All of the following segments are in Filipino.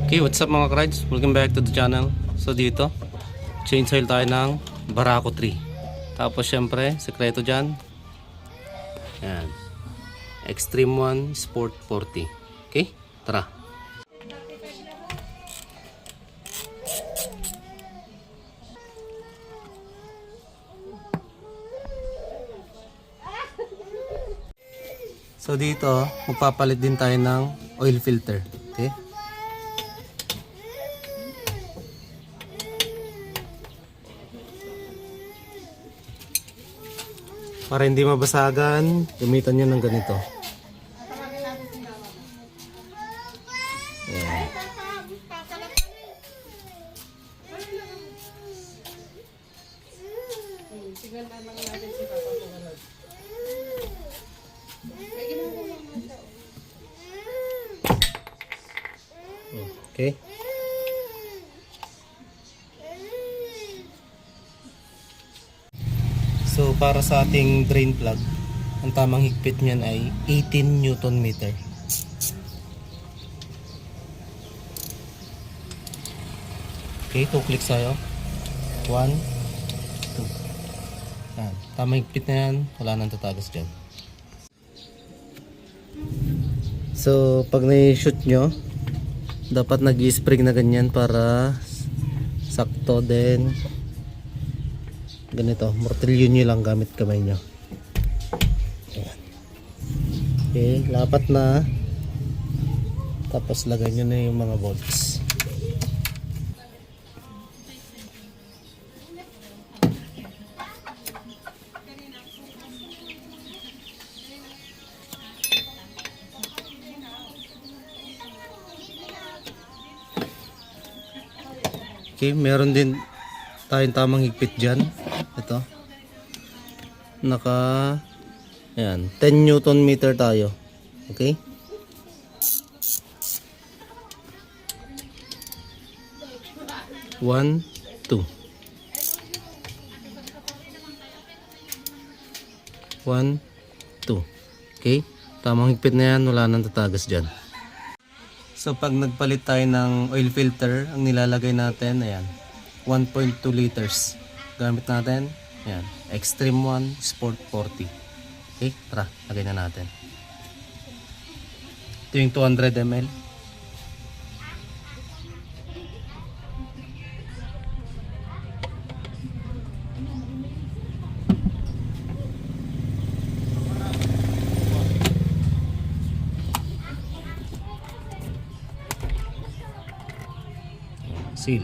Okay, what's up mga krides? Welcome back to the channel. So dito, change oil tayo ng Barako 3. Tapos syempre, sekreto dyan. Yan. Extreme 1 Sport 40. Okay, tara. So dito, magpapalit din tayo ng oil filter. Okay? Para hindi mabasagan, gamitan nyo ng ganito. Ayan. Okay. So para sa ating drain plug, ang tamang higpit niyan ay 18 Newton meter. Okay, 2 clicks tayo. 1, 2. Yan. Tamang higpit na yan, wala nang tatagas dyan. So pag na-shoot nyo, dapat nag-spring na ganyan para sakto din. Ganito, martilyo nyo lang gamit kamay nyo. Ayan. Okay, lapat na. Tapos lagay nyo na yung mga bolts. Okay, meron din tayong tamang higpit dyan. Ito. Ayan, 10 Newton meter tayo. Okay? One, two. 1, 2. Okay? Tamang higpit na yan, wala nang tatagas dyan. So pag nagpalit tayo ng oil filter, ang nilalagay natin, ayan, 1.2 liters. Gamit natin, ayan, Extreme 1 Sport 40. Okay, tara, lagay na natin. Ito yung 200 ml. Seal.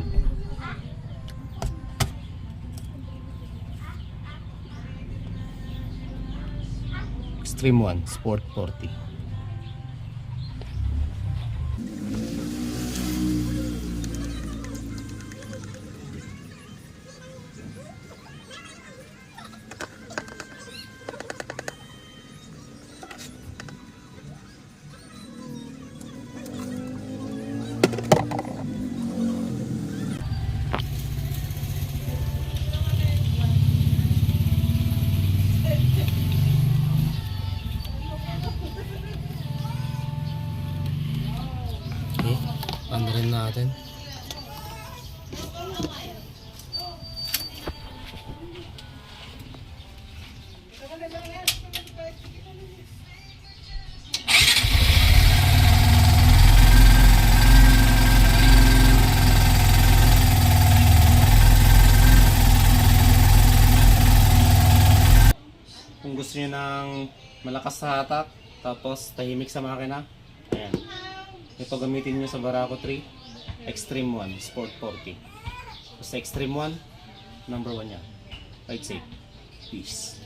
Extreme 1 Sport 40. Okay, ano rin natin. Kung gusto niyo ng malakas sa hatak, tapos tahimik sa makina, ayan. Ito gamitin nyo sa Barako 3 Extreme 1 Sport 40. Basta Extreme 1, number 1 yan. Ride safe. Peace.